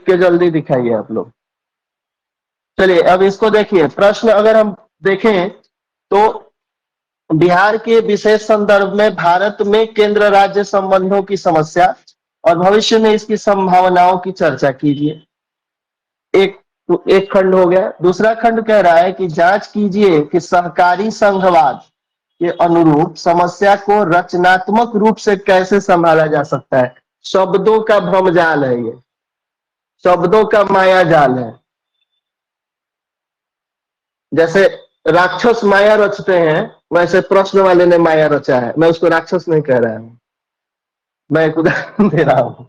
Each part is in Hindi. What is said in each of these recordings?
के जल्दी दिखाइए आप लोग। चलिए अब इसको देखिए, प्रश्न अगर हम देखें तो बिहार के विशेष संदर्भ में भारत में केंद्र राज्य संबंधों की समस्या और भविष्य में इसकी संभावनाओं की चर्चा कीजिए। एक खंड हो गया। दूसरा खंड कह रहा है कि जांच कीजिए कि सहकारी संघवाद के अनुरूप समस्या को रचनात्मक रूप से कैसे संभाला जा सकता है। शब्दों का भ्रमजाल है ये, शब्दों का माया जाल है। जैसे राक्षस माया रचते हैं, वैसे प्रश्न वाले ने माया रचा है। मैं उसको राक्षस नहीं कह रहा हूं, मैं एक उदाहरण दे रहा हूं।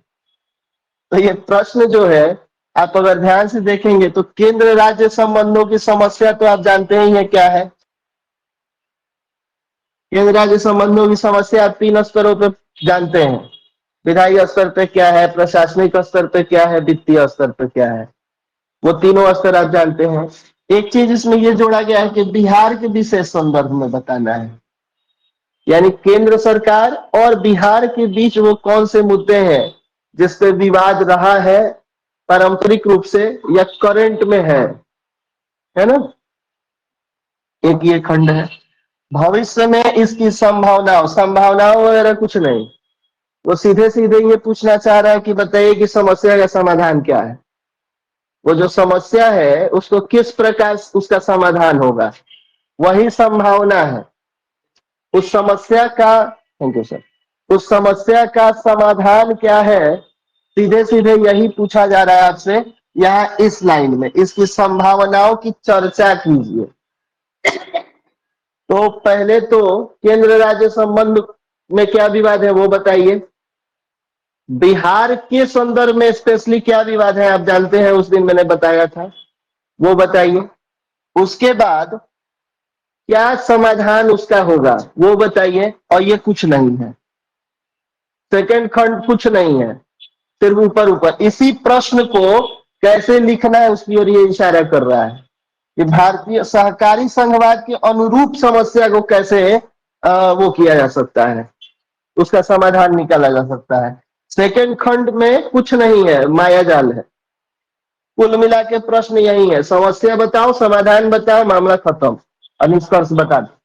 तो ये प्रश्न जो है, आप अगर ध्यान से देखेंगे तो केंद्र राज्य संबंधों की समस्या तो आप जानते ही है क्या है। केंद्र राज्य संबंधों की समस्या आप 3 स्तरों पर जानते हैं। विधायी स्तर पे क्या है, प्रशासनिक स्तर पे क्या है, वित्तीय स्तर पे क्या है। वो तीनों स्तर आप जानते हैं। एक चीज इसमें ये जोड़ा गया है कि बिहार के विशेष संदर्भ में बताना है, यानी केंद्र सरकार और बिहार के बीच वो कौन से मुद्दे हैं जिस पे विवाद रहा है पारंपरिक रूप से या करंट में है ना। एक ये खंड है। भविष्य में इसकी संभावनाओं वगैरह कुछ नहीं, वो सीधे सीधे ये पूछना चाह रहा है कि बताइए कि समस्या का समाधान क्या है। वो जो समस्या है उसको किस प्रकार उसका समाधान होगा, वही संभावना है। उस समस्या का, थैंक यू सर, उस समस्या का समाधान क्या है, सीधे सीधे यही पूछा जा रहा है आपसे। यहाँ इस लाइन में इसकी संभावनाओं की चर्चा कीजिए। तो पहले तो केंद्र राज्य संबंध में क्या विवाद है वो बताइए। बिहार के संदर्भ में स्पेशली क्या विवाद है आप जानते हैं, उस दिन मैंने बताया था, वो बताइए। उसके बाद क्या समाधान उसका होगा वो बताइए। और ये कुछ नहीं है, सेकंड खंड कुछ नहीं है, सिर्फ ऊपर ऊपर इसी प्रश्न को कैसे लिखना है उसकी ओर ये इशारा कर रहा है कि भारतीय सहकारी संघवाद के अनुरूप समस्या को कैसे वो किया जा सकता है, उसका समाधान निकाला जा सकता है। सेकंड खंड में कुछ नहीं है, माया जाल है। कुल मिला के प्रश्न यही है, समस्या बताओ, समाधान बताओ, मामला खत्म और निष्कर्ष बता दो।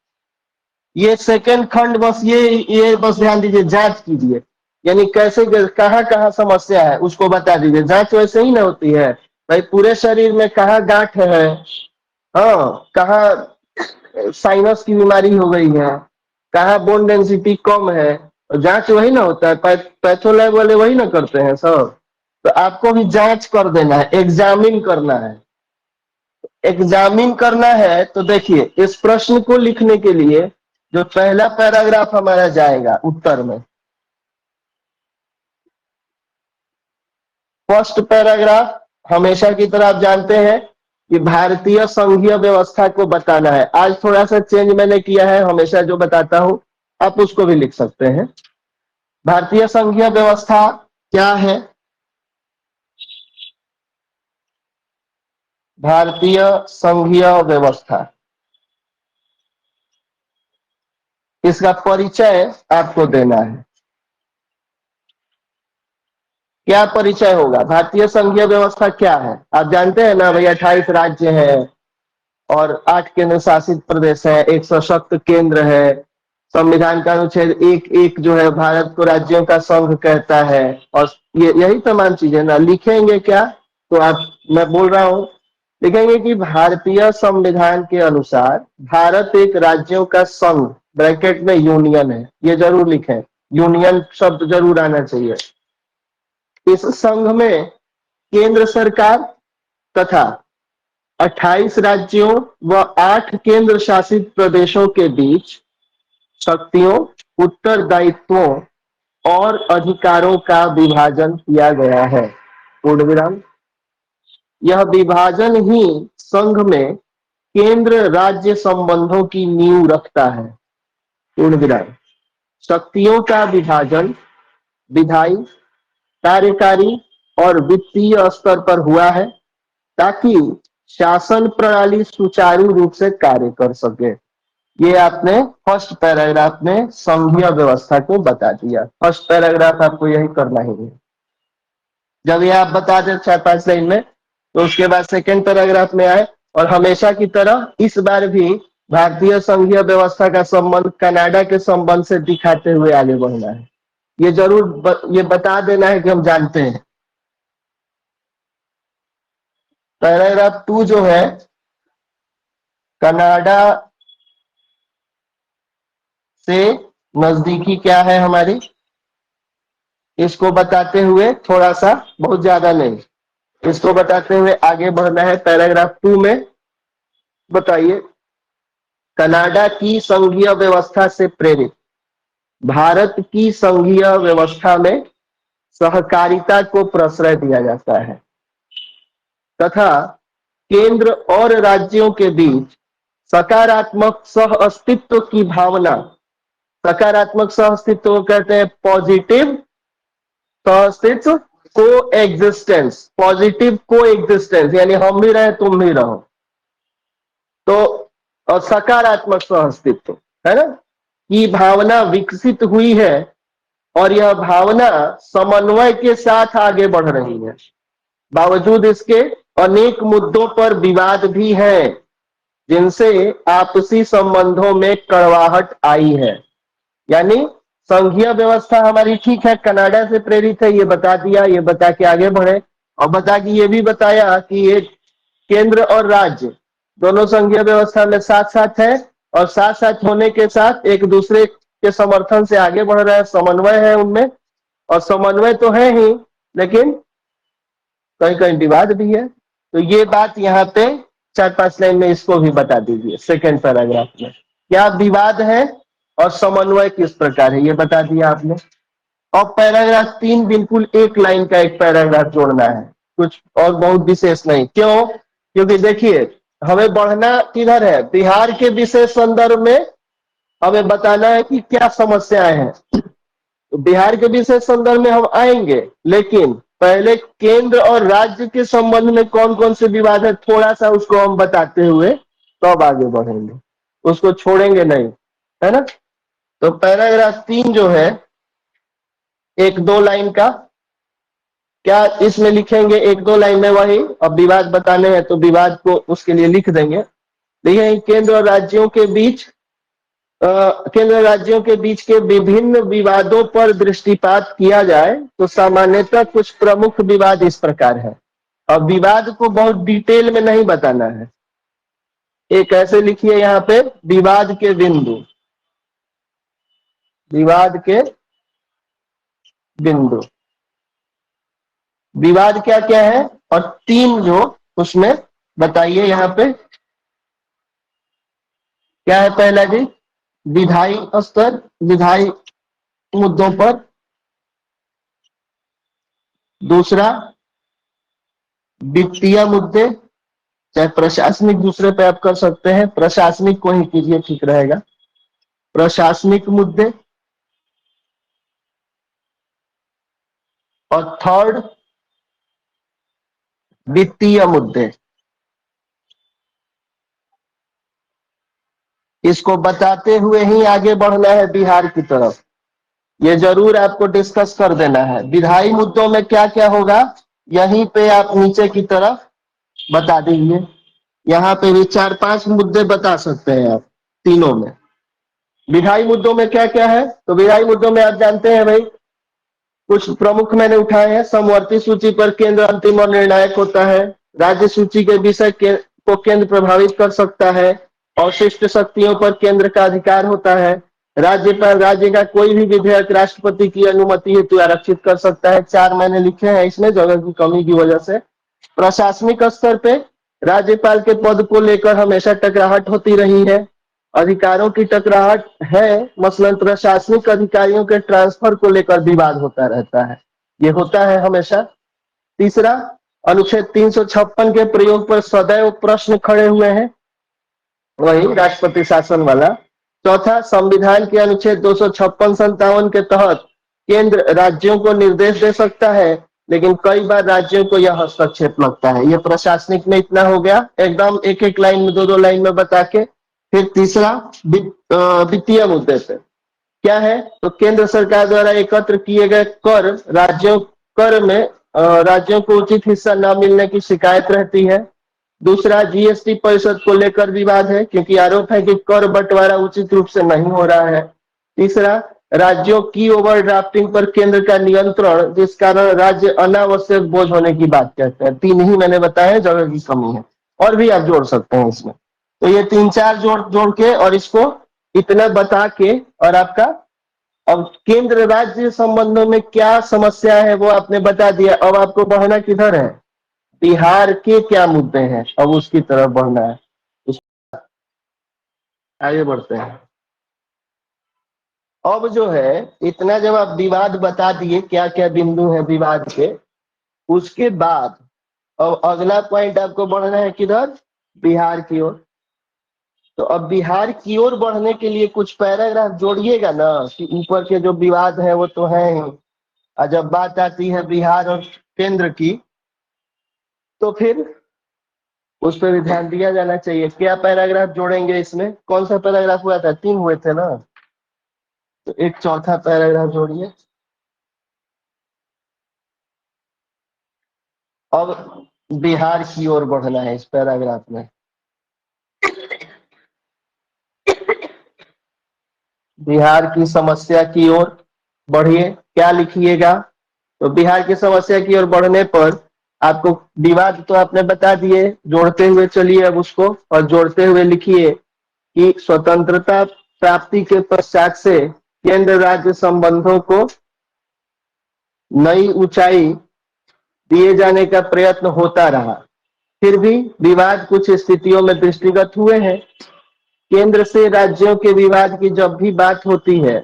ये सेकंड खंड बस ये बस ध्यान दीजिए, जांच कीजिए, यानी कैसे कहाँ कहाँ समस्या है उसको बता दीजिए। जांच वैसे ही ना होती है भाई, पूरे शरीर में कहाँ गांठ है, हाँ कहाँ साइनस की बीमारी हो गई है, कहाँ बोन डेंसिटी कम है, जांच वही ना होता है, पैथोलैब वाले वही ना करते हैं सब। तो आपको भी जांच कर देना है, एग्जामिन करना है। एग्जामिन करना है तो देखिए, इस प्रश्न को लिखने के लिए जो पहला पैराग्राफ हमारा जाएगा उत्तर में, फर्स्ट पैराग्राफ हमेशा की तरह आप जानते हैं कि भारतीय संघीय व्यवस्था को बताना है। आज थोड़ा सा चेंज मैंने किया है, हमेशा जो बताता हूं आप उसको भी लिख सकते हैं। भारतीय संघीय व्यवस्था क्या है, भारतीय संघीय व्यवस्था, इसका परिचय आपको देना है। क्या परिचय होगा, भारतीय संघीय व्यवस्था क्या है आप जानते हैं ना भाई। 28 राज्य है और 8 केंद्र शासित प्रदेश है, एक सशक्त केंद्र है। संविधान का अनुच्छेद 1(1) जो है भारत को राज्यों का संघ कहता है। और ये यही तमाम चीजें ना लिखेंगे क्या, तो आप, मैं बोल रहा हूं, लिखेंगे कि भारतीय संविधान के अनुसार भारत एक राज्यों का संघ, ब्रैकेट में यूनियन है, ये जरूर लिखें, यूनियन शब्द जरूर आना चाहिए। इस संघ में केंद्र सरकार तथा 28 राज्यों व 8 केंद्र शासित प्रदेशों के बीच शक्तियों, उत्तरदायित्वों और अधिकारों का विभाजन किया गया है। पूर्ण विराम। यह विभाजन ही संघ में केंद्र राज्य संबंधों की नींव रखता है। पूर्ण विराम। शक्तियों का विभाजन विधायी, कार्यकारी और वित्तीय स्तर पर हुआ है ताकि शासन प्रणाली सुचारू रूप से कार्य कर सके। ये आपने फर्स्ट पैराग्राफ में संघीय व्यवस्था को बता दिया। फर्स्ट पैराग्राफ आपको यही करना ही है। जब ये आप बता दें 4-5 लाइन में, तो उसके बाद सेकेंड पैराग्राफ में आए और हमेशा की तरह इस बार भी भारतीय संघीय व्यवस्था का संबंध कनाडा के संबंध से दिखाते हुए आगे बढ़ना है। ये जरूर ये बता देना है कि हम जानते हैं। पैराग्राफ 2 जो है कनाडा से नजदीकी क्या है हमारी, इसको बताते हुए थोड़ा सा, बहुत ज्यादा नहीं, इसको बताते हुए आगे बढ़ना है। पैराग्राफ 2 में बताइए, कनाडा की संघीय व्यवस्था से प्रेरित भारत की संघीय व्यवस्था में सहकारिता को प्रश्रय दिया जाता है तथा केंद्र और राज्यों के बीच सकारात्मक सह अस्तित्व की भावना, सकारात्मक सह अस्तित्व को कहते हैं पॉजिटिव सह अस्तित्व, को एग्जिस्टेंस, पॉजिटिव को एग्जिस्टेंस, यानी हम भी रहे तुम भी रहो, तो और सकारात्मक सह अस्तित्व है ना, की भावना विकसित हुई है और यह भावना समन्वय के साथ आगे बढ़ रही है। बावजूद इसके अनेक मुद्दों पर विवाद भी है जिनसे आपसी संबंधों में कड़वाहट आई है। यानी संघीय व्यवस्था हमारी ठीक है, कनाडा से प्रेरित है, ये बता दिया, ये बता के आगे बढ़े और बता के ये भी बताया कि ये केंद्र और राज्य दोनों संघीय व्यवस्था में साथ साथ है और साथ साथ होने के साथ एक दूसरे के समर्थन से आगे बढ़ रहा है, समन्वय है उनमें, और समन्वय तो है ही लेकिन कहीं कहीं विवाद भी है। तो ये बात यहाँ पे 4-5 लाइन में इसको भी बता दीजिए। सेकेंड पैराग्राफ में क्या विवाद है और समन्वय किस प्रकार है, ये बता दिया आपने। और पैराग्राफ 3 बिल्कुल एक लाइन का एक पैराग्राफ जोड़ना है, कुछ और बहुत विशेष नहीं। क्यों? क्योंकि देखिए हमें बढ़ना किधर है, बिहार के विशेष संदर्भ में हमें बताना है कि क्या समस्याएं हैं। तो बिहार के विशेष संदर्भ में हम आएंगे, लेकिन पहले केंद्र और राज्य के संबंध में कौन कौन से विवाद है थोड़ा सा उसको हम बताते हुए तब आगे बढ़ेंगे, उसको छोड़ेंगे नहीं, है ना। तो पैराग्राफ 3 जो है 1-2 लाइन का, क्या इसमें लिखेंगे 1-2 लाइन में वही, अब विवाद बताने हैं तो विवाद को उसके लिए लिख देंगे। देखिए केंद्र और राज्यों के बीच केंद्र राज्यों के बीच के विभिन्न विवादों पर दृष्टिपात किया जाए तो सामान्यतः कुछ प्रमुख विवाद इस प्रकार है। अब विवाद को बहुत डिटेल में नहीं बताना है, एक ऐसे लिखिए यहाँ पे, विवाद के बिंदु, विवाद के बिंदु, विवाद क्या क्या है और 3 जो उसमें बताइए यहाँ पे क्या है। पहला जी विधायी स्तर, विधायी मुद्दों पर। दूसरा वित्तीय मुद्दे, चाहे प्रशासनिक दूसरे पे आप कर सकते हैं, प्रशासनिक को ही कीजिए ठीक रहेगा, प्रशासनिक मुद्दे। और थर्ड वित्तीय मुद्दे। इसको बताते हुए ही आगे बढ़ना है बिहार की तरफ, ये जरूर आपको डिस्कस कर देना है। विधायी मुद्दों में क्या क्या होगा यहीं पे आप नीचे की तरफ बता दीजिए, यहाँ पे भी 4-5 मुद्दे बता सकते हैं आप तीनों में। विधायी मुद्दों में क्या क्या है, तो विधायी मुद्दों में आप जानते हैं भाई, कुछ प्रमुख मैंने उठाए हैं। समवर्ती सूची पर केंद्र अंतिम और निर्णायक होता है, राज्य सूची के विषय को केंद्र प्रभावित कर सकता है, अवशिष्ट शक्तियों पर केंद्र का अधिकार होता है, राज्य पर राज्य का कोई भी विधेयक राष्ट्रपति की अनुमति हेतु आरक्षित कर सकता है। 4 मैंने लिखे हैं इसमें जगह की कमी की वजह से। प्रशासनिक स्तर पे राज्यपाल के पद को लेकर हमेशा टकराहट होती रही है, अधिकारों की टकराहट है, मसलन प्रशासनिक अधिकारियों के ट्रांसफर को लेकर विवाद होता रहता है, ये होता है हमेशा। तीसरा अनुच्छेद 356 के प्रयोग पर सदैव प्रश्न खड़े हुए हैं, वही राष्ट्रपति शासन वाला। चौथा संविधान के अनुच्छेद 256-57 के तहत केंद्र राज्यों को निर्देश दे सकता है, लेकिन कई बार राज्यों को यह हस्तक्षेप लगता है। ये प्रशासनिक में इतना हो गया, एकदम एक एक लाइन में 2-2 लाइन में बता के। फिर तीसरा वित्तीय मुद्दे पे क्या है, तो केंद्र सरकार द्वारा एकत्र किए गए कर राज्यों कर में राज्यों को उचित हिस्सा न मिलने की शिकायत रहती है। दूसरा, जीएसटी परिषद को लेकर विवाद है क्योंकि आरोप है कि कर बंटवारा उचित रूप से नहीं हो रहा है। तीसरा, राज्यों की ओवरड्राफ्टिंग पर केंद्र का नियंत्रण, जिस कारण राज्य अनावश्यक बोझ होने की बात कहते हैं। तीन ही मैंने बताया है, जगह की कमी है। और भी आप जोड़ सकते हैं इसमें। तो ये तीन चार जोड़ जोड़ के और इसको इतना बता के, और आपका अब केंद्र राज्य संबंधों में क्या समस्या है वो आपने बता दिया। अब आपको बढ़ना किधर है? बिहार के क्या मुद्दे हैं, अब उसकी तरफ बढ़ना है। उस आगे बढ़ते हैं। अब जो है, इतना जब आप विवाद बता दिए क्या क्या बिंदु है विवाद के, उसके बाद अब अगला पॉइंट आपको बढ़ना है किधर? बिहार की ओर। तो अब बिहार की ओर बढ़ने के लिए कुछ पैराग्राफ जोड़िएगा ना, कि ऊपर के जो विवाद है वो तो है ही, और जब बात आती है बिहार और केंद्र की, तो फिर उस पर भी ध्यान दिया जाना चाहिए। क्या पैराग्राफ जोड़ेंगे इसमें? कौन सा पैराग्राफ हुआ था? तीन हुए थे ना, तो एक चौथा पैराग्राफ जोड़िए। अब बिहार की ओर बढ़ना है इस पैराग्राफ में। बिहार की समस्या की ओर बढ़िए। क्या लिखिएगा? तो बिहार की समस्या की ओर बढ़ने पर आपको विवाद तो आपने बता दिए, जोड़ते हुए चलिए अब उसको, और जोड़ते हुए लिखिए कि स्वतंत्रता प्राप्ति के पश्चात से केंद्र राज्य संबंधों को नई ऊंचाई दिए जाने का प्रयत्न होता रहा, फिर भी विवाद कुछ स्थितियों में दृष्टिगत हुए हैं। केंद्र से राज्यों के विवाद की जब भी बात होती है,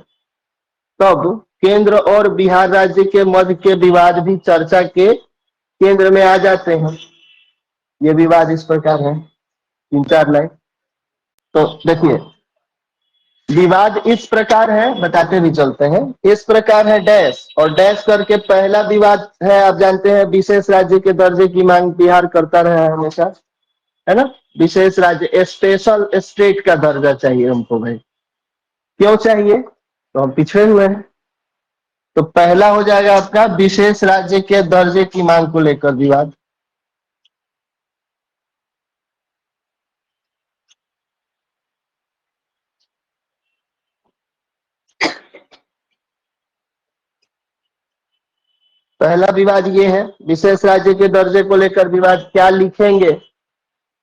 तब केंद्र और बिहार राज्य के मध्य के विवाद भी चर्चा के केंद्र में आ जाते हैं। ये विवाद इस प्रकार है, तीन चार लाइन। तो देखिए, विवाद इस प्रकार है, बताते भी चलते हैं। इस प्रकार है डैश, और डैश करके पहला विवाद है, आप जानते हैं, विशेष राज्य के दर्जे की मांग बिहार करता रहा है हमेशा, है ना। विशेष राज्य, स्पेशल स्टेट का दर्जा चाहिए हमको भाई। क्यों चाहिए? तो हम पिछड़े हुए हैं। तो पहला हो जाएगा आपका विशेष राज्य के दर्जे की मांग को लेकर विवाद। पहला विवाद ये है, विशेष राज्य के दर्जे को लेकर विवाद। क्या लिखेंगे?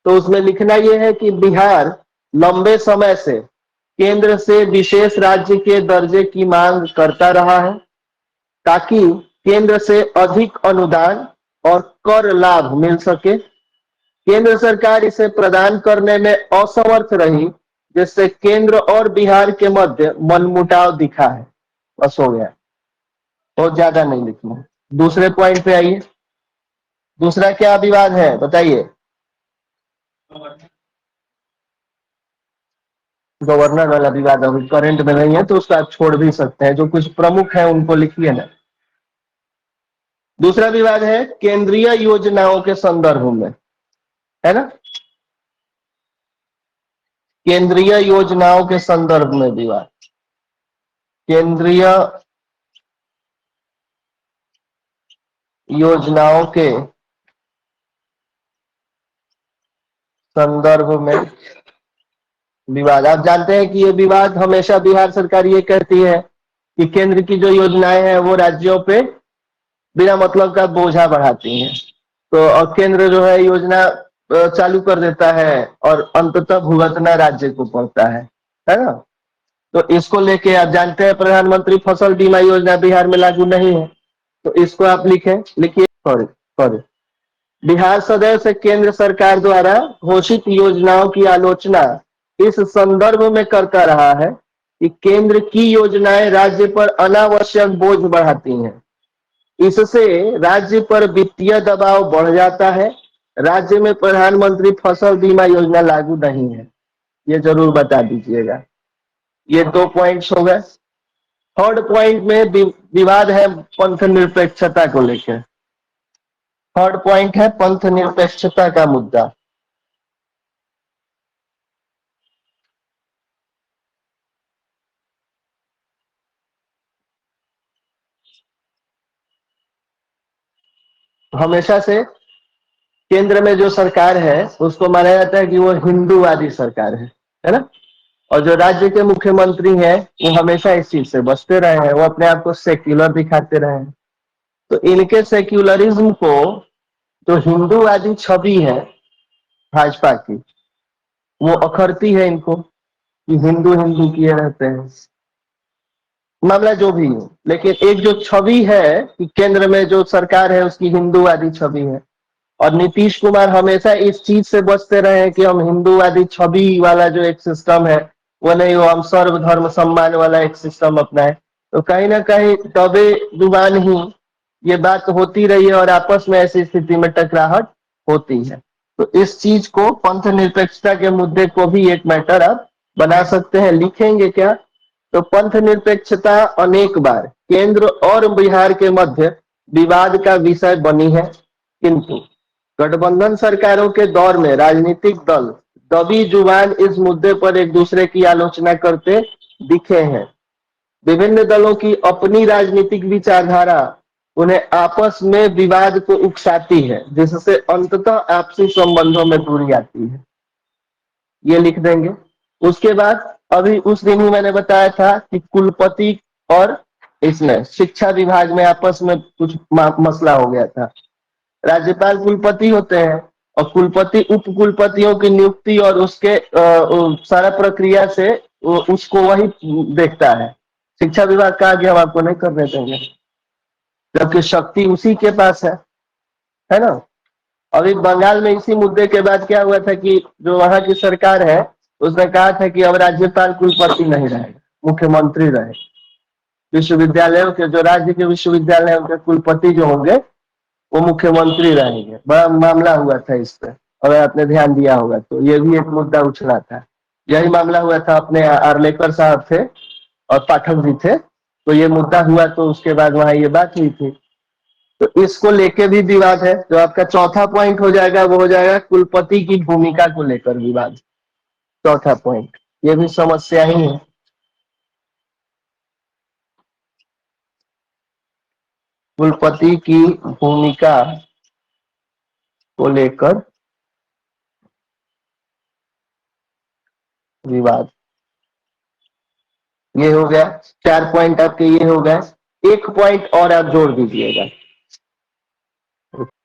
तो उसमें लिखना यह है कि बिहार लंबे समय से केंद्र से विशेष राज्य के दर्जे की मांग करता रहा है, ताकि केंद्र से अधिक अनुदान और कर लाभ मिल सके। केंद्र सरकार इसे प्रदान करने में असमर्थ रही, जिससे केंद्र और बिहार के मध्य मनमुटाव दिखा है। बस हो गया, बहुत ज्यादा नहीं लिखना। दूसरे पॉइंट पे आइए। दूसरा क्या विवाद है बताइए? गवर्नर वाला विवाद अभी करंट में नहीं है, तो उसको आप छोड़ भी सकते हैं। जो कुछ प्रमुख है उनको लिखिए ना। दूसरा विवाद है केंद्रीय योजनाओं के संदर्भ में, है ना। केंद्रीय योजनाओं के संदर्भ में विवाद। केंद्रीय योजनाओं के संदर्भ में विवाद। आप जानते हैं कि ये विवाद हमेशा बिहार सरकार ये कहती है कि केंद्र की जो योजनाएं हैं वो राज्यों पे बिना मतलब का बोझा बढ़ाती हैं। तो और केंद्र जो है योजना चालू कर देता है, और अंततः भुगतना राज्य को पड़ता है ना। तो इसको लेके आप जानते हैं प्रधानमंत्री फसल बीमा योजना बिहार में लागू नहीं है। तो इसको आप लिखें, लिखिए। सॉरी सॉरी, बिहार सदैव से केंद्र सरकार द्वारा घोषित योजनाओं की आलोचना इस संदर्भ में करता रहा है कि केंद्र की योजनाएं राज्य पर अनावश्यक बोझ बढ़ाती हैं। इससे राज्य पर वित्तीय दबाव बढ़ जाता है। राज्य में प्रधानमंत्री फसल बीमा योजना लागू नहीं है, ये जरूर बता दीजिएगा। ये दो पॉइंट्स हो गए। थर्ड पॉइंट में विवाद है पंथ निरपेक्षता को लेकर। थर्ड पॉइंट है पंथ निरपेक्षता का मुद्दा। हमेशा से केंद्र में जो सरकार है उसको माना जाता है कि वो हिंदूवादी सरकार है ना। और जो राज्य के मुख्यमंत्री हैं वो हमेशा इस चीज से बचते रहे हैं, वो अपने आप को सेक्युलर दिखाते रहे हैं। तो इनके सेक्युलरिज्म को, जो हिंदूवादी छवि है भाजपा की, वो अखरती है इनको कि हिंदू हिंदू किए रहते हैं। मामला जो भी हो, लेकिन एक जो छवि है कि केंद्र में जो सरकार है उसकी हिंदूवादी छवि है, और नीतीश कुमार हमेशा इस चीज से बचते रहे हैं कि हम हिंदूवादी छवि वाला जो एक सिस्टम है वो नहीं, वो हम सर्वधर्म सम्मान वाला एक सिस्टम अपनाए। तो कहीं ना कहीं दबे जुबान ही ये बात होती रही है और आपस में ऐसी स्थिति में टकराहट होती है। तो इस चीज को, पंथ निरपेक्षता के मुद्दे को भी एक मैटर आप बना सकते हैं। लिखेंगे क्या? तो पंथ निरपेक्षता अनेक बार केंद्र और बिहार के मध्य विवाद का विषय बनी है, किंतु गठबंधन सरकारों के दौर में राजनीतिक दल दबी जुबान इस मुद्दे पर एक दूसरे की आलोचना करते दिखे हैं। विभिन्न दलों की अपनी राजनीतिक विचारधारा उन्हें आपस में विवाद को उकसाती है, जिससे अंततः आपसी संबंधों में दूरी आती है। ये लिख देंगे। उसके बाद अभी उस दिन ही मैंने बताया था कि कुलपति और इसमें शिक्षा विभाग में आपस में कुछ मसला हो गया था। राज्यपाल कुलपति होते हैं और कुलपति उप कुलपतियों की नियुक्ति और उसके सारा प्रक्रिया से उसको वही देखता है। शिक्षा विभाग का आगे हम आपको नहीं करने देंगे, जबकि शक्ति उसी के पास है ना। अभी बंगाल में इसी मुद्दे के बाद क्या हुआ था कि जो वहां की सरकार है उसने कहा था कि अब राज्यपाल कुलपति नहीं रहेगा, मुख्यमंत्री रहे। विश्वविद्यालयों के, जो राज्य के विश्वविद्यालय उनके कुलपति जो होंगे वो मुख्यमंत्री रहेंगे। बड़ा मामला हुआ था इस पर, अगर आपने ध्यान दिया होगा तो ये भी एक मुद्दा उछला था। यही मामला हुआ था, अपने आर्लेकर साहब थे और पाठक जी थे, तो ये मुद्दा हुआ, तो उसके बाद वहां ये बात हुई थी। तो इसको लेके भी विवाद है। जो आपका चौथा पॉइंट हो जाएगा वो हो जाएगा कुलपति की भूमिका को लेकर विवाद। चौथा पॉइंट, ये भी समस्या ही है। कुलपति की भूमिका को लेकर विवाद, ये हो गया। 4 पॉइंट आपके ये हो गए। एक पॉइंट और आप जोड़ दीजिएगा।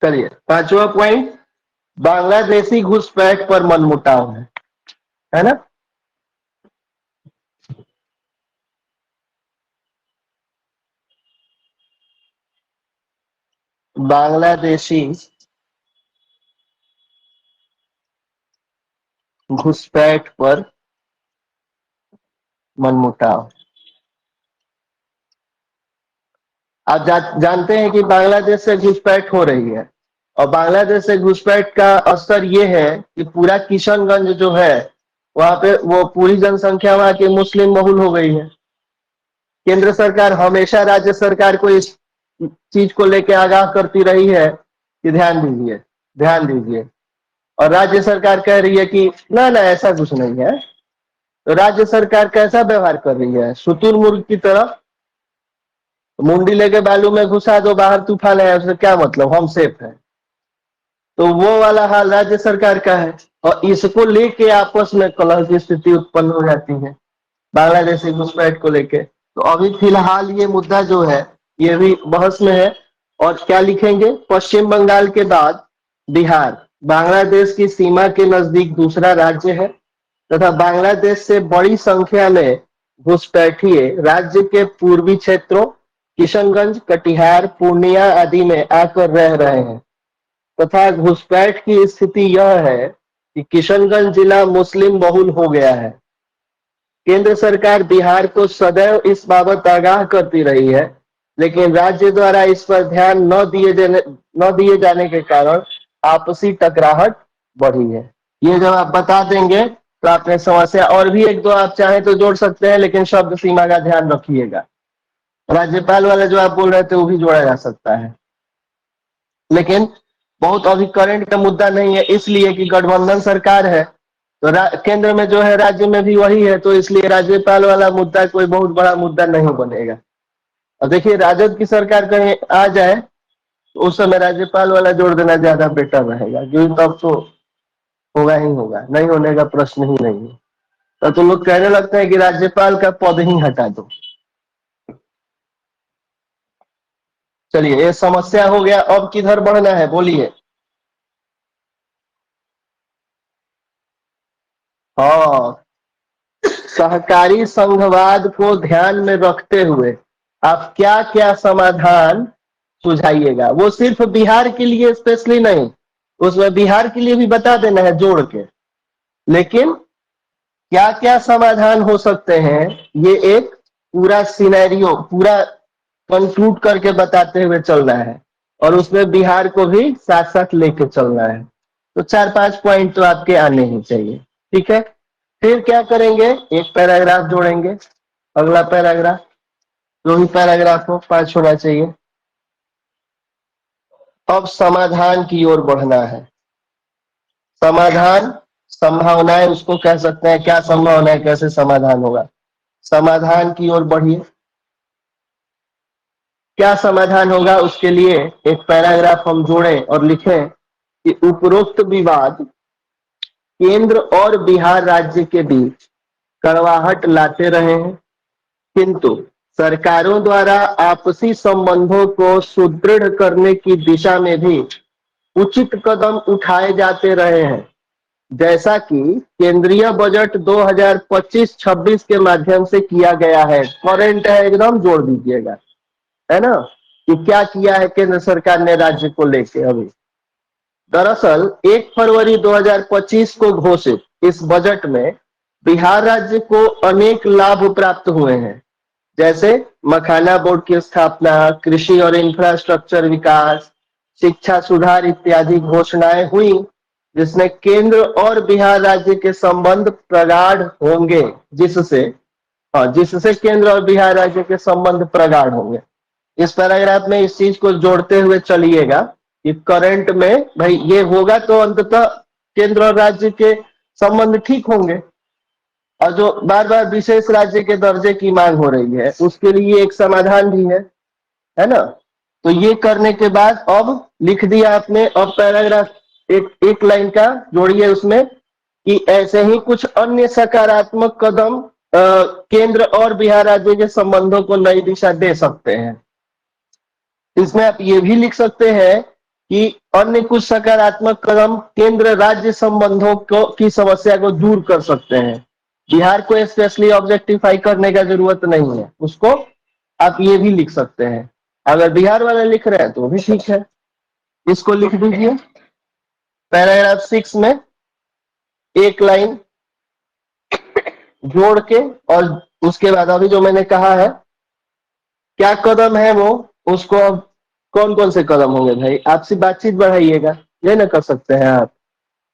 चलिए, पांचवा पॉइंट, बांग्लादेशी घुसपैठ पर मनमुटाव है ना। बांग्लादेशी घुसपैठ पर मनमुटाव। आप जानते हैं कि बांग्लादेश से घुसपैठ हो रही है, और बांग्लादेश से घुसपैठ का असर ये है कि पूरा किशनगंज जो है वहां पे वो पूरी जनसंख्या वहां की मुस्लिम बहुल हो गई है। केंद्र सरकार हमेशा राज्य सरकार को इस चीज को लेकर आगाह करती रही है कि ध्यान दीजिए, ध्यान दीजिए, और राज्य सरकार कह रही है कि ना ना ऐसा कुछ नहीं है। तो राज्य सरकार कैसा व्यवहार कर रही है? शुतुर मुर्ग की तरह, मुंडी लेके बालू में घुसा दो, बाहर तूफान है, उससे क्या मतलब, हम सेफ है। तो वो वाला हाल राज्य सरकार का है, और इसको लेके आपस में कलह की स्थिति उत्पन्न हो जाती है बांग्लादेशी घुसपैठ को लेके। तो अभी फिलहाल ये मुद्दा जो है ये भी बहस में है। और क्या लिखेंगे? पश्चिम बंगाल के बाद बिहार बांग्लादेश की सीमा के नजदीक दूसरा राज्य है, तथा बांग्लादेश से बड़ी संख्या में घुसपैठिए राज्य के पूर्वी क्षेत्रों किशनगंज, कटिहार, पूर्णिया आदि में आकर रह रहे हैं, तथा घुसपैठ की स्थिति यह है कि किशनगंज जिला मुस्लिम बहुल हो गया है। केंद्र सरकार बिहार को सदैव इस बाबत आगाह करती रही है, लेकिन राज्य द्वारा इस पर ध्यान न दिए जाने के कारण आपसी टकराहट बढ़ी है। ये जब आप बता देंगे तो आपने समस्या, और भी एक दो आप चाहे तो जोड़ सकते हैं, लेकिन शब्द सीमा का ध्यान रखिएगा। राज्यपाल वाला जो आप बोल रहे थे वो भी जोड़ा जा सकता है, लेकिन बहुत अभी करंट का मुद्दा नहीं है, इसलिए कि गठबंधन सरकार है। तो केंद्र में जो है राज्य में भी वही है, तो इसलिए राज्यपाल वाला मुद्दा कोई बहुत बड़ा मुद्दा नहीं बनेगा। और देखिए, राजद की सरकार कहीं आ जाए तो उस समय राज्यपाल वाला जोड़ देना ज्यादा बेटर रहेगा, क्योंकि तब तो होगा ही होगा, नहीं होने का प्रश्न ही नहीं है। तो लोग कहने लगते हैं कि राज्यपाल का पद ही हटा दो। चलिए, ये समस्या हो गया। अब किधर बढ़ना है बोलिए। हाँ, सहकारी संघवाद को ध्यान में रखते हुए आप क्या क्या समाधान सुझाइएगा। वो सिर्फ बिहार के लिए स्पेशली नहीं, उसमें बिहार के लिए भी बता देना है जोड़ के, लेकिन क्या क्या समाधान हो सकते हैं ये एक पूरा सिनेरियो पूरा कंक्लूड करके बताते हुए चलना है, और उसमें बिहार को भी साथ साथ लेके चलना है। तो 4-5 पॉइंट तो आपके आने ही चाहिए। ठीक है, फिर क्या करेंगे, एक पैराग्राफ जोड़ेंगे। अगला पैराग्राफ, जो भी पैराग्राफ हो 5 होना चाहिए। अब समाधान की ओर बढ़ना है। समाधान, संभावनाएं उसको कह सकते हैं, क्या संभावना है, कैसे समाधान होगा। समाधान की ओर बढ़िए। क्या समाधान होगा, उसके लिए एक पैराग्राफ हम जोड़ें और लिखें कि उपरोक्त विवाद केंद्र और बिहार राज्य के बीच कड़वाहट लाते रहे हैं, किंतु सरकारों द्वारा आपसी संबंधों को सुदृढ़ करने की दिशा में भी उचित कदम उठाए जाते रहे हैं, जैसा कि केंद्रीय बजट 2025-26 के माध्यम से किया गया है। करंट है एकदम, जोड़ दीजिएगा, है ना, कि क्या किया है केंद्र सरकार ने राज्य को लेके अभी। दरअसल 1 फरवरी 2025 को घोषित इस बजट में बिहार राज्य को अनेक लाभ प्राप्त हुए हैं, जैसे मखाना बोर्ड की स्थापना, कृषि और इंफ्रास्ट्रक्चर विकास, शिक्षा सुधार इत्यादि घोषणाएं हुई, जिसमें केंद्र और बिहार राज्य के संबंध प्रगाढ़ होंगे, जिससे जिससे केंद्र और बिहार राज्य के संबंध प्रगाढ़ होंगे। इस पैराग्राफ में इस चीज को जोड़ते हुए चलिएगा कि करंट में भाई ये होगा तो अंततः केंद्र और राज्य के संबंध ठीक होंगे, और जो बार बार विशेष राज्य के दर्जे की मांग हो रही है उसके लिए एक समाधान भी है ना। तो ये करने के बाद अब लिख दिया आपने, अब पैराग्राफ एक एक लाइन का जोड़िए उसमें कि ऐसे ही कुछ अन्य सकारात्मक कदम केंद्र और बिहार राज्य के संबंधों को नई दिशा दे सकते हैं। इसमें आप ये भी लिख सकते हैं कि अन्य कुछ सकारात्मक कदम केंद्र राज्य संबंधों को की समस्या को दूर कर सकते हैं। बिहार को स्पेशली ऑब्जेक्टिफाई करने का जरूरत नहीं है, उसको आप ये भी लिख सकते हैं। अगर बिहार वाले लिख रहे हैं तो भी ठीक है, इसको लिख दीजिए पैराग्राफ 6 में एक लाइन जोड़ के। और उसके बाद अभी जो मैंने कहा है क्या कदम है वो, उसको अब कौन कौन से कदम होंगे भाई, आपसी बातचीत बढ़ाइएगा, ये ना कर सकते हैं आप।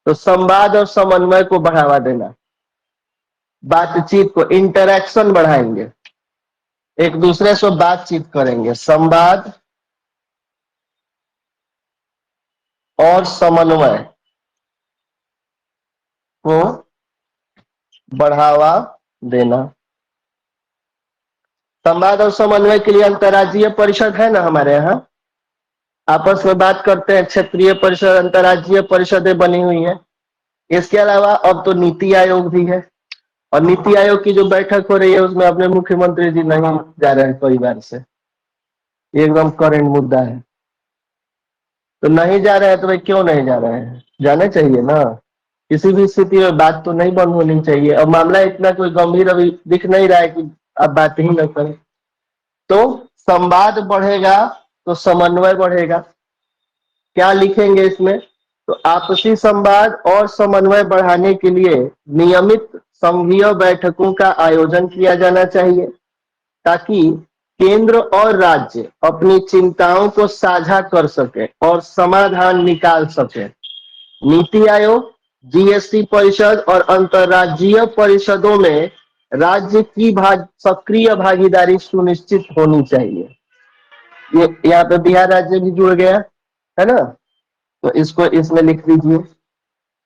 तो संवाद और समन्वय को बढ़ावा देना, बातचीत को, इंटरेक्शन बढ़ाएंगे, एक दूसरे से बातचीत करेंगे, संवाद और समन्वय को बढ़ावा देना। संवाद और समन्वय के लिए अंतर्राज्यीय परिषद है ना हमारे यहाँ, आपस में बात करते हैं, क्षेत्रीय परिषद, अंतर्राज्यीय परिषदें बनी हुई हैं। इसके अलावा अब तो नीति आयोग भी है, और नीति आयोग की जो बैठक हो रही है उसमें अपने मुख्यमंत्री जी नहीं जा रहे हैं परिवार से, ये एकदम करेंट मुद्दा है। तो नहीं जा रहे हैं तो भाई क्यों नहीं जा रहे हैं, जाना चाहिए ना। किसी भी स्थिति में बात तो नहीं बंद होनी चाहिए, और मामला इतना कोई गंभीर अभी दिख नहीं रहा है कि आप बात ही न करें। तो संवाद बढ़ेगा तो समन्वय बढ़ेगा। क्या लिखेंगे इसमें, तो आपसी संवाद और समन्वय बढ़ाने के लिए नियमित संघीय बैठकों का आयोजन किया जाना चाहिए, ताकि केंद्र और राज्य अपनी चिंताओं को साझा कर सके और समाधान निकाल सके। नीति आयोग, जीएसटी परिषद और अंतर्राज्यीय परिषदों में राज्य की सक्रिय भागीदारी सुनिश्चित होनी चाहिए। ये यहाँ पे बिहार राज्य भी जुड़ गया है ना, तो इसको इसमें लिख दीजिए।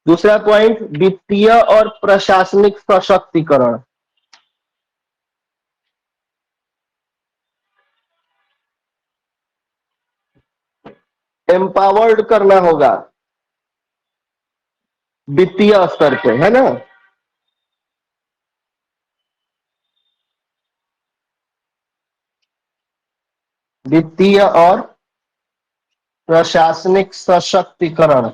दूसरा पॉइंट, वित्तीय और प्रशासनिक सशक्तिकरण। एम्पावर्ड करना होगा वित्तीय स्तर पे, है ना। वित्तीय और प्रशासनिक सशक्तिकरण।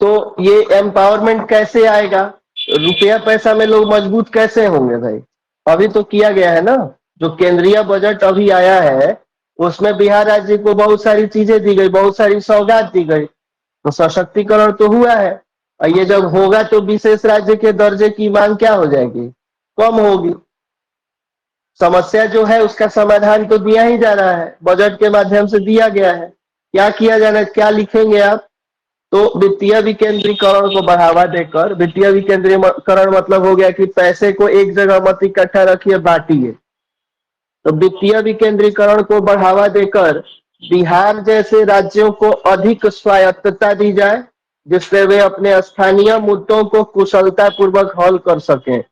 तो ये एम्पावरमेंट कैसे आएगा, रुपया पैसा में लोग मजबूत कैसे होंगे भाई। अभी तो किया गया है ना, जो केंद्रीय बजट अभी आया है उसमें बिहार राज्य को बहुत सारी चीजें दी गई, बहुत सारी सौगात दी गई, तो सशक्तिकरण तो हुआ है। और ये जब होगा तो विशेष राज्य के दर्जे की मांग क्या हो जाएगी, कम होगी। समस्या जो है उसका समाधान तो दिया ही जा रहा है, बजट के माध्यम से दिया गया है। क्या किया जाना है, क्या लिखेंगे आप। तो वित्तीय विकेंद्रीकरण को बढ़ावा देकर, वित्तीय विकेंद्रीकरण मतलब हो गया कि पैसे को एक जगह मत इकट्ठा रखिए, बांटिए। तो वित्तीय विकेंद्रीकरण को बढ़ावा देकर बिहार जैसे राज्यों को अधिक स्वायत्तता दी जाए, जिससे वे अपने स्थानीय मुद्दों को कुशलता पूर्वक हल कर सकें।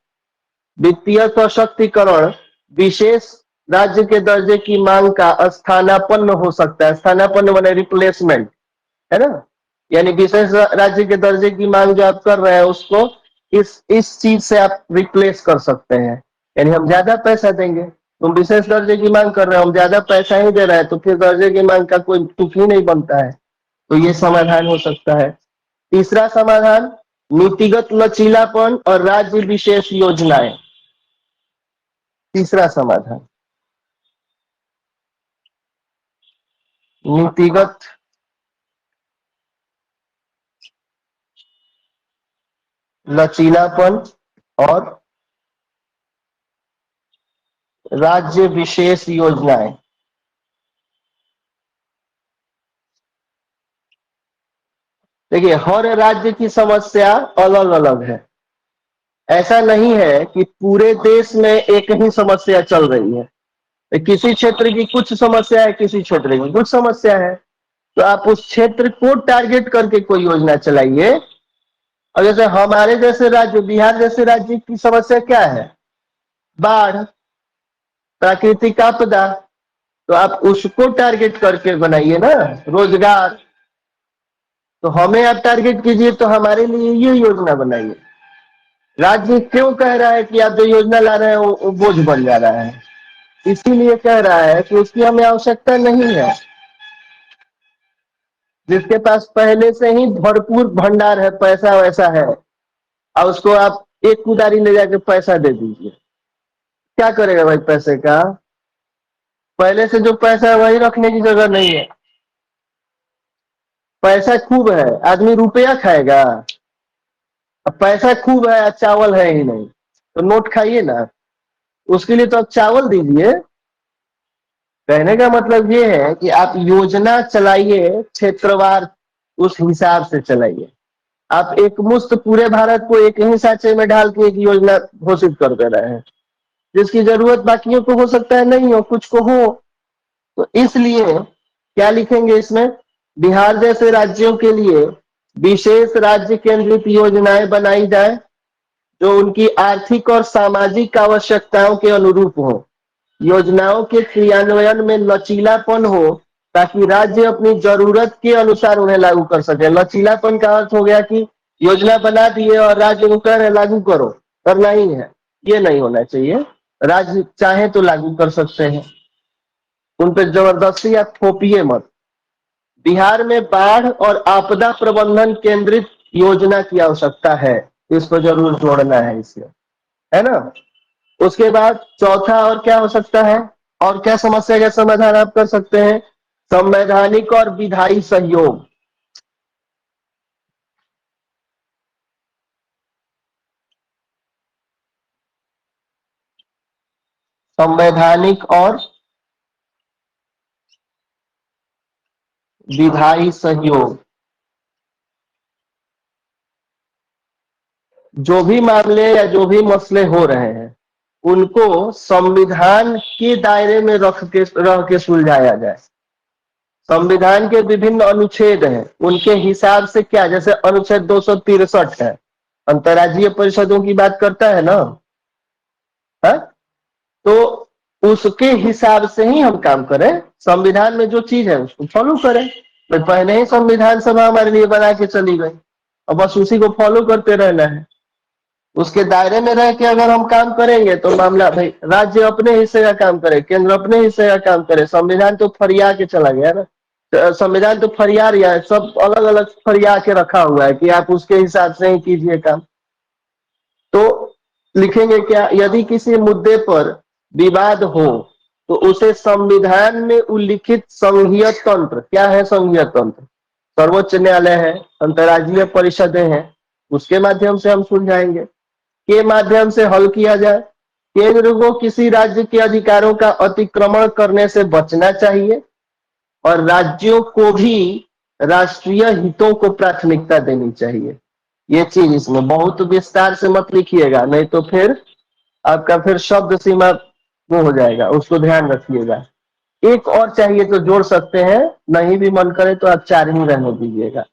वित्तीय सशक्तिकरण विशेष राज्य के दर्जे की मांग का स्थानापन्न हो सकता है। स्थानापन्न माने रिप्लेसमेंट, है ना। यानी विशेष राज्य के दर्जे की मांग जो आप कर रहे हैं उसको इस चीज से आप रिप्लेस कर सकते हैं। यानी हम ज्यादा पैसा देंगे, तुम विशेष दर्जे की मांग कर रहे हो, हम ज्यादा पैसा ही दे रहे हैं, तो फिर दर्जे की मांग का कोई तुक ही नहीं बनता है। तो ये समाधान हो सकता है। तीसरा समाधान, नीतिगत लचीलापन और राज्य विशेष योजनाएं। तीसरा समाधान, नीतिगत लचीलापन और राज्य विशेष योजनाएं। देखिए, हर राज्य की समस्या अलग अलग है। ऐसा नहीं है कि पूरे देश में एक ही समस्या चल रही है। किसी क्षेत्र की कुछ समस्या है, किसी क्षेत्र की कुछ समस्या है, तो आप उस क्षेत्र को टारगेट करके कोई योजना चलाइए। और जैसे हमारे जैसे राज्य, बिहार जैसे राज्य की समस्या क्या है, बाढ़, प्राकृतिक आपदा, तो आप उसको टारगेट करके बनाइए ना। रोजगार, तो हमें आप टारगेट कीजिए, तो हमारे लिए ये योजना बनाइए। राज्य क्यों कह रहा है कि आप जो योजना ला रहे हैं वो बोझ बन जा रहा है, इसीलिए कह रहा है कि उसकी हमें आवश्यकता नहीं है। जिसके पास पहले से ही भरपूर भंडार है, पैसा वैसा है, और उसको आप एक कुदारी ले जाके पैसा दे दीजिए, क्या करेगा भाई पैसे का। पहले से जो पैसा है वही रखने की जगह नहीं है। पैसा खूब है, आदमी रुपया खाएगा। अब पैसा खूब है, चावल है ही नहीं, तो नोट खाइए ना। उसके लिए तो आप चावल दीजिए। कहने का मतलब ये है कि आप योजना चलाइए, क्षेत्रवार उस हिसाब से चलाइए। आप एक मुश्त पूरे भारत को एक ही सांचे में डाल के एक योजना घोषित कर दे रहे हैं, जिसकी जरूरत बाकियों को हो सकता है नहीं हो, कुछ को हो। तो इसलिए क्या लिखेंगे इसमें, बिहार जैसे राज्यों के लिए विशेष राज्य केंद्रित योजनाएं बनाई जाए, जो उनकी आर्थिक और सामाजिक आवश्यकताओं के अनुरूप हो। योजनाओं के क्रियान्वयन में लचीलापन हो, ताकि राज्य अपनी जरूरत के अनुसार उन्हें लागू कर सके। लचीलापन का अर्थ हो गया कि योजना बना दिए और राज्य को कह रहे लागू करो, करना ही है, ये नहीं होना चाहिए। राज्य चाहे तो लागू कर सकते हैं, उन पर जबरदस्ती आप थोपिए मत। बिहार में बाढ़ और आपदा प्रबंधन केंद्रित योजना की आवश्यकता है, इसको जरूर जोड़ना है इसमें, है ना। उसके बाद चौथा और क्या हो सकता है, और क्या समस्या का समाधान आप कर सकते हैं, संवैधानिक और विधायी सहयोग। संवैधानिक और विधायी सहयोग, जो भी मामले या जो भी मसले हो रहे हैं उनको संविधान के दायरे में रह के सुलझाया जाए। संविधान के विभिन्न अनुच्छेद हैं, उनके हिसाब से क्या, जैसे अनुच्छेद 263 है, अंतर्राज्यीय परिषदों की बात करता है ना, है? तो उसके हिसाब से ही हम काम करें, संविधान में जो चीज है उसको फॉलो करें। तो पहले ही संविधान सभा हमारे लिए बना के चली गई, अब बस उसी को फॉलो करते रहना है। उसके दायरे में रह के अगर हम काम करेंगे तो मामला, भाई राज्य अपने हिस्से का काम करे, केंद्र अपने हिस्से का काम करे। संविधान तो फरिया के चला गया ना, संविधान तो फरिया रिया है, सब अलग अलग फरिया के रखा हुआ है कि आप उसके हिसाब से ही कीजिए काम। तो लिखेंगे क्या, यदि किसी मुद्दे पर विवाद हो तो उसे संविधान में उल्लिखित संघीय तंत्र, क्या है संघीय तंत्र, सर्वोच्च न्यायालय है, अंतर्राज्यीय परिषदें हैं, उसके माध्यम से हम सुलझाएंगे, के माध्यम से हल किया जाए। केंद्र को किसी राज्य के अधिकारों का अतिक्रमण करने से बचना चाहिए और राज्यों को भी राष्ट्रीय हितों को प्राथमिकता देनी चाहिए। ये चीज इसमें बहुत विस्तार से मत लिखिएगा, नहीं तो फिर आपका फिर शब्द सीमा वो हो जाएगा, उसको ध्यान रखिएगा। एक और चाहिए तो जोड़ सकते हैं, नहीं भी मन करे तो आप 4 ही रहने दीजिएगा।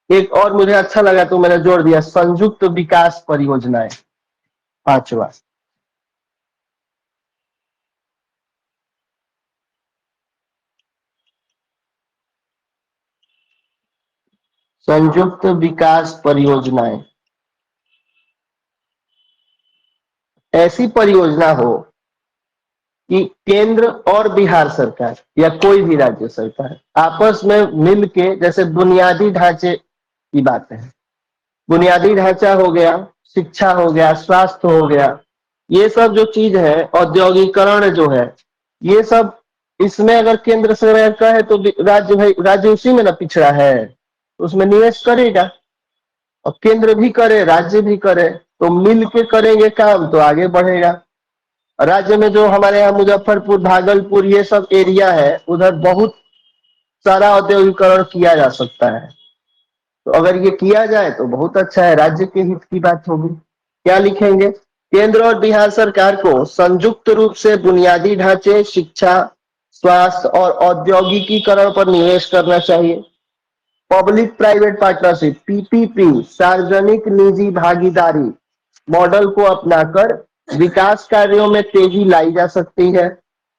एक और मुझे अच्छा लगा तो मैंने जोड़ दिया, संयुक्त विकास परियोजनाएं, 5वां। संयुक्त विकास परियोजनाएं ऐसी परियोजना हो कि केंद्र और बिहार सरकार या कोई भी राज्य सरकार आपस में मिलके, जैसे बुनियादी ढांचे की बात है, बुनियादी ढांचा हो गया, शिक्षा हो गया, स्वास्थ्य हो गया, ये सब जो चीज है, औद्योगिकरण जो है, ये सब इसमें अगर केंद्र सरकार का है तो राज्य, भाई राज्य उसी में ना पिछड़ा है, उसमें निवेश करेगा। और केंद्र भी करे, राज्य भी करे, तो मिल के करेंगे काम तो आगे बढ़ेगा। राज्य में जो हमारे यहाँ मुजफ्फरपुर, भागलपुर, ये सब एरिया है, उधर बहुत सारा औद्योगिकरण किया जा सकता है। तो अगर ये किया जाए तो बहुत अच्छा है, राज्य के हित की बात होगी। क्या लिखेंगे, केंद्र और बिहार सरकार को संयुक्त रूप से बुनियादी ढांचे, शिक्षा, स्वास्थ्य और औद्योगिकीकरण पर निवेश करना चाहिए। पब्लिक प्राइवेट पार्टनरशिप, पीपीपी, सार्वजनिक निजी भागीदारी मॉडल को अपनाकर विकास कार्यों में तेजी लाई जा सकती है।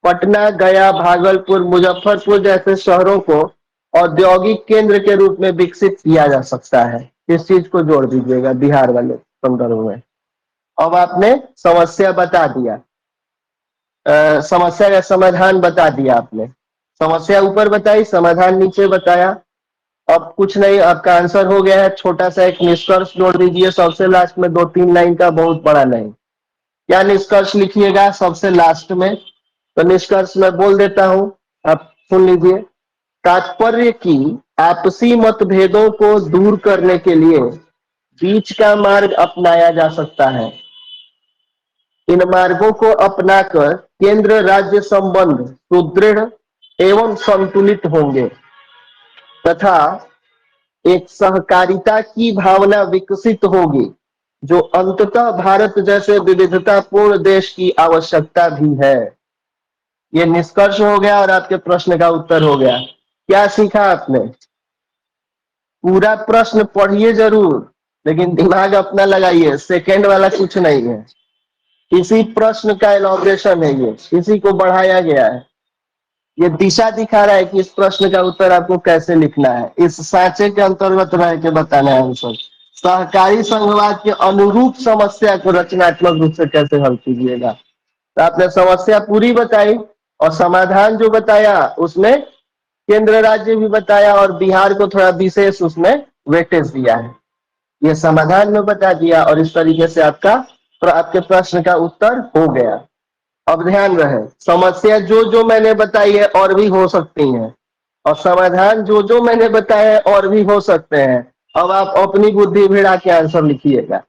पटना, गया, भागलपुर, मुजफ्फरपुर जैसे शहरों को औद्योगिक केंद्र के रूप में विकसित किया जा सकता है। इस चीज को जोड़ दीजिएगा बिहार वाले संदर्भ में। अब आपने समस्या बता दिया, समस्या का समाधान बता दिया आपने, समस्या ऊपर बताई, समाधान नीचे बताया। अब कुछ नहीं, आपका आंसर हो गया है। छोटा सा एक निष्कर्ष जोड़ दीजिए सबसे लास्ट में, 2-3 लाइन का, बहुत बड़ा नहीं। क्या निष्कर्ष लिखिएगा सबसे लास्ट में, तो निष्कर्ष मैं बोल देता हूं, आप सुन लीजिए। तात्पर्य की आपसी मतभेदों को दूर करने के लिए बीच का मार्ग अपनाया जा सकता है। इन मार्गों को अपनाकर केंद्र राज्य संबंध सुदृढ़ एवं संतुलित होंगे तथा एक सहकारिता की भावना विकसित होगी, जो अंततः भारत जैसे विविधतापूर्ण देश की आवश्यकता भी है। ये निष्कर्ष हो गया और आपके प्रश्न का उत्तर हो गया। क्या सीखा आपने? पूरा प्रश्न पढ़िए जरूर, लेकिन दिमाग अपना लगाइए, सेकंड वाला कुछ नहीं है। इसी प्रश्न का एलॉबरेशन है ये, इसी को बढ़ाया गया है। ये दिशा दिखा रहा है कि इस प्रश्न का उत्तर आपको कैसे लिखना है, इस सांचे के अंतर्गत रह के बताना है आंसर। सहकारी संघवाद के अनुरूप समस्या को रचनात्मक रूप से कैसे हल कीजिएगा। तो आपने समस्या पूरी बताई और समाधान जो बताया उसमें केंद्र राज्य भी बताया और बिहार को थोड़ा विशेष उसमें वेटेज दिया है। ये समाधान में बता दिया और इस तरीके से आपके प्रश्न का उत्तर हो गया। अब ध्यान रहे, समस्या जो जो मैंने बताई है और भी हो सकती हैं, और समाधान जो जो मैंने बताया है और भी हो सकते हैं। अब आप अपनी बुद्धि भिड़ा के आंसर लिखिएगा।